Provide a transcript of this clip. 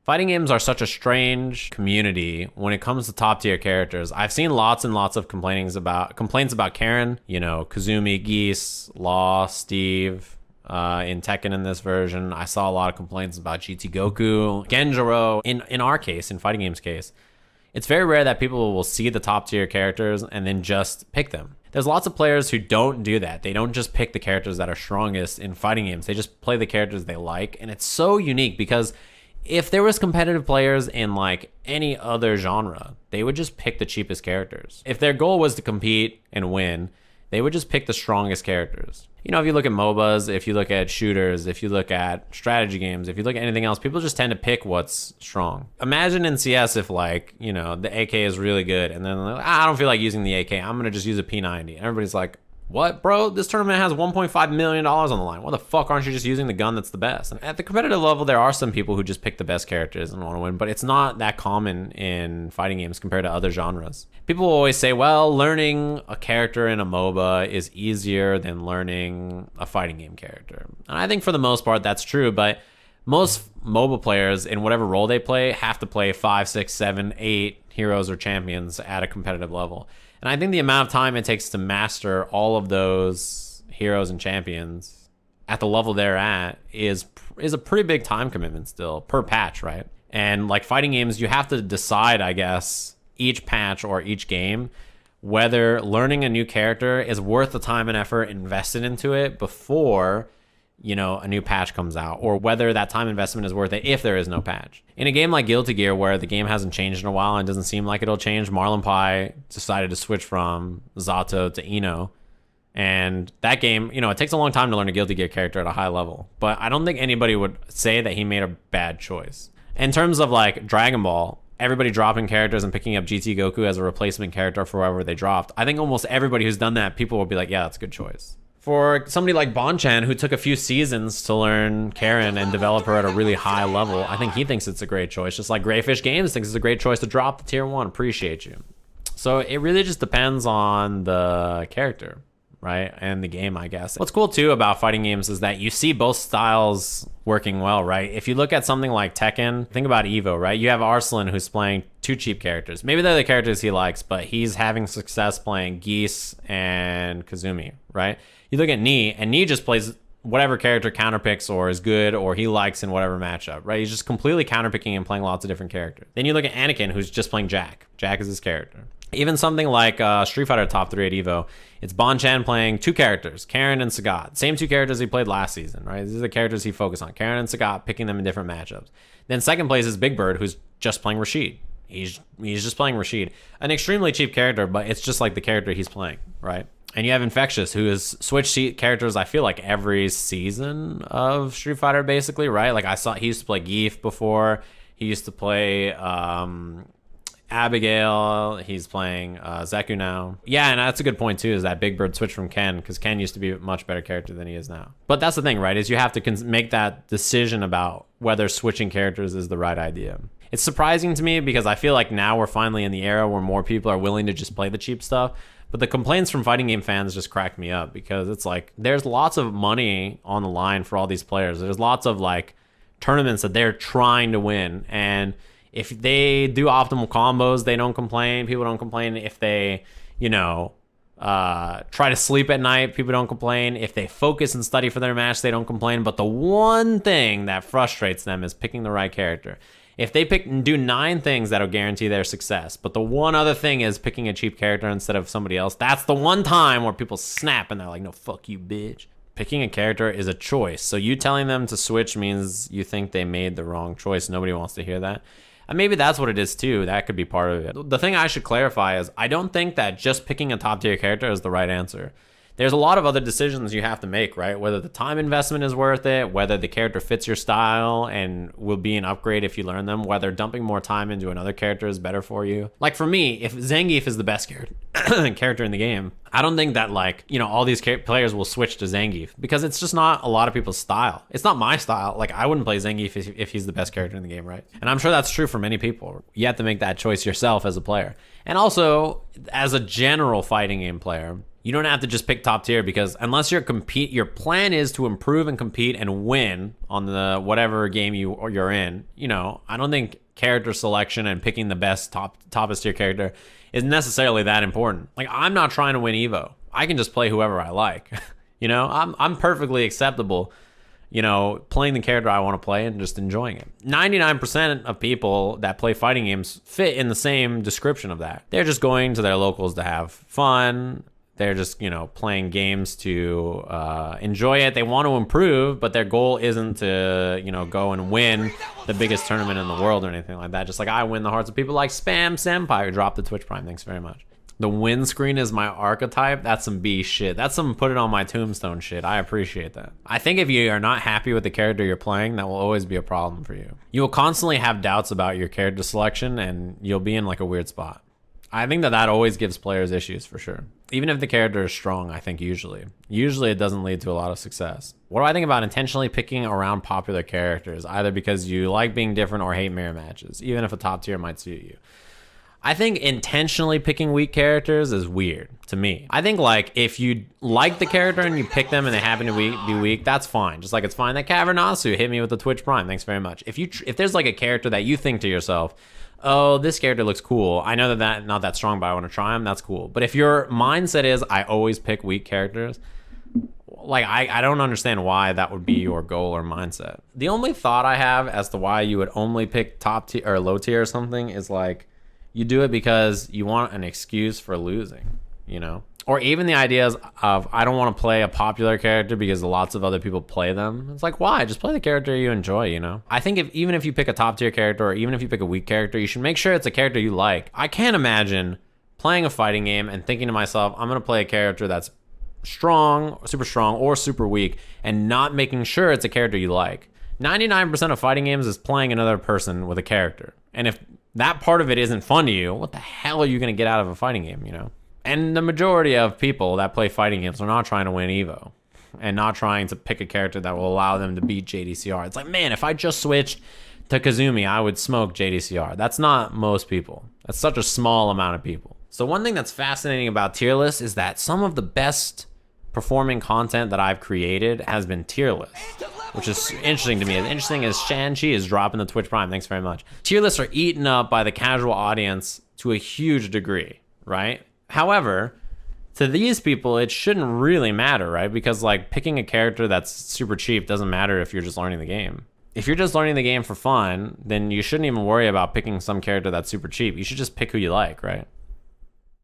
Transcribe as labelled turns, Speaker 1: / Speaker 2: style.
Speaker 1: Fighting games are such a strange community when it comes to top tier characters. I've seen lots and lots of complaints about Karen, Kazumi, Geese, Law, Steve, in Tekken in this version. I saw a lot of complaints about GT Goku, Genjiro. In our case, in fighting games case, it's very rare that people will see the top tier characters and then just pick them. There's lots of players who don't do that. They don't just pick the characters that are strongest in fighting games. They just play the characters they like. And it's so unique because if there was competitive players in like any other genre, they would just pick the cheapest characters. If their goal was to compete and win, they would just pick the strongest characters. If you look at MOBAs, if you look at shooters, if you look at strategy games, if you look at anything else, people just tend to pick what's strong. Imagine in CS if the AK is really good and then I don't feel like using the AK. I'm going to just use a P90. And everybody's like, what, bro? This tournament has $1.5 million on the line. Why the fuck aren't you just using the gun that's the best? And at the competitive level, there are some people who just pick the best characters and want to win, but it's not that common in fighting games compared to other genres. People will always say, well, learning a character in a MOBA is easier than learning a fighting game character. And I think for the most part, that's true, but most MOBA players in whatever role they play have to play 5, 6, 7, 8 heroes or champions at a competitive level. And I think the amount of time it takes to master all of those heroes and champions at the level they're at is a pretty big time commitment still per patch, right? And like fighting games, you have to decide, I guess, each patch or each game, whether learning a new character is worth the time and effort invested into it before a new patch comes out, or whether that time investment is worth it if there is no patch. In a game like Guilty Gear, where the game hasn't changed in a while and doesn't seem like it'll change, Marlon Pai decided to switch from Zato to Ino. And that game, it takes a long time to learn a Guilty Gear character at a high level, but I don't think anybody would say that he made a bad choice. In terms of like Dragon Ball, everybody dropping characters and picking up GT Goku as a replacement character for whoever they dropped, I think almost everybody who's done that, people will be like, yeah, that's a good choice. For somebody like Bonchan, who took a few seasons to learn Karen and develop her at a really high level, I think he thinks it's a great choice. Just like Greyfish Games thinks it's a great choice to drop the tier 1. Appreciate you. So it really just depends on the character, right? And the game, I guess. What's cool too about fighting games is that you see both styles working well, right? If you look at something like Tekken, think about Evo, right? You have Arslan who's playing 2 cheap characters. Maybe they're the characters he likes, but he's having success playing Geese and Kazumi, right? You look at Nii, and Nii just plays whatever character counterpicks or is good or he likes in whatever matchup, right? He's just completely counterpicking and playing lots of different characters. Then you look at Anakin, who's just playing Jack. Jack is his character. Even something like Street Fighter Top 3 at Evo, it's Bonchan playing 2 characters, Karen and Sagat. Same 2 characters he played last season, right? These are the characters he focused on, Karen and Sagat, picking them in different matchups. Then second place is Big Bird, who's just playing Rashid. He's just playing Rashid. An extremely cheap character, but it's just like the character he's playing, right? And you have Infectious, who has switched characters, I feel like, every season of Street Fighter, basically, right? Like, he used to play Geef before. He used to play Abigail. He's playing Zeku now. Yeah, and that's a good point, too, is that Big Bird switched from Ken, because Ken used to be a much better character than he is now. But that's the thing, right, is you have to make that decision about whether switching characters is the right idea. It's surprising to me because I feel like now we're finally in the era where more people are willing to just play the cheap stuff. But the complaints from fighting game fans just crack me up because it's like there's lots of money on the line for all these players. There's lots of like tournaments that they're trying to win. And if they do optimal combos, they don't complain. People don't complain. If they, try to sleep at night, people don't complain. If they focus and study for their match, they don't complain. But the one thing that frustrates them is picking the right character. If they pick and do 9 things that'll guarantee their success, but the one other thing is picking a cheap character instead of somebody else, that's the one time where people snap and they're like, no, fuck you, bitch. Picking a character is a choice. So you telling them to switch means you think they made the wrong choice. Nobody wants to hear that. And maybe that's what it is too. That could be part of it. The thing I should clarify is I don't think that just picking a top tier character is the right answer. There's a lot of other decisions you have to make, right? Whether the time investment is worth it, whether the character fits your style and will be an upgrade if you learn them, whether dumping more time into another character is better for you. Like for me, if Zangief is the best character in the game, I don't think that all these players will switch to Zangief because it's just not a lot of people's style. It's not my style. Like I wouldn't play Zangief if he's the best character in the game, right? And I'm sure that's true for many people. You have to make that choice yourself as a player. And also, as a general fighting game player, You don't have to just pick top tier, because unless your plan is to improve and compete and win on the whatever game you're in, I don't think character selection and picking the best toppest tier character is necessarily that important. Like, I'm not trying to win Evo. I can just play whoever I like. I'm perfectly acceptable, playing the character I want to play and just enjoying it. 99% of people that play fighting games fit in the same description of that. They're just going to their locals to have fun. They're just, playing games to enjoy it. They want to improve, but their goal isn't to, go and win the biggest tournament in the world or anything like that. Just like I win the hearts of people like Spam Senpai, who dropped the Twitch Prime. Thanks very much. The win screen is my archetype. That's some B shit. That's some put it on my tombstone shit. I appreciate that. I think if you are not happy with the character you're playing, that will always be a problem for you. You will constantly have doubts about your character selection, and you'll be in like a weird spot. I think that always gives players issues for sure. Even if the character is strong, I think usually it doesn't lead to a lot of success. What do I think about intentionally picking around popular characters, either because you like being different or hate mirror matches, even if a top tier might suit you? I think intentionally picking weak characters is weird to me. I think like if you like the character and you pick them and they happen to be weak, that's fine. Just like it's fine that Cavernasu hit me with the Twitch Prime. Thanks very much. If there's like a character that you think to yourself, oh, this character looks cool, I know that not that strong, but I want to try him, that's cool. But if your mindset is I always pick weak characters, like I don't understand why that would be your goal or mindset. The only thought I have as to why you would only pick top tier or low tier or something is like you do it because you want an excuse for losing, Or even the ideas of I don't want to play a popular character because lots of other people play them. It's like, why? Just play the character you enjoy, I think even if you pick a top tier character or even if you pick a weak character, you should make sure it's a character you like. I can't imagine playing a fighting game and thinking to myself, I'm going to play a character that's strong, or super weak, and not making sure it's a character you like. 99% of fighting games is playing another person with a character. And if that part of it isn't fun to you, what the hell are you going to get out of a fighting game, And the majority of people that play fighting games are not trying to win Evo and not trying to pick a character that will allow them to beat JDCR. It's like, man, if I just switched to Kazumi, I would smoke JDCR. That's not most people. That's such a small amount of people. So one thing that's fascinating about tier lists is that some of the best performing content that I've created has been tier lists, which is interesting to me. As interesting as Shan-Chi is dropping the Twitch Prime. Thanks very much. Tier lists are eaten up by the casual audience to a huge degree, right? However, to these people, it shouldn't really matter, right? Because like picking a character that's super cheap doesn't matter if you're just learning the game. If you're just learning the game for fun, then you shouldn't even worry about picking some character that's super cheap. You should just pick who you like, right?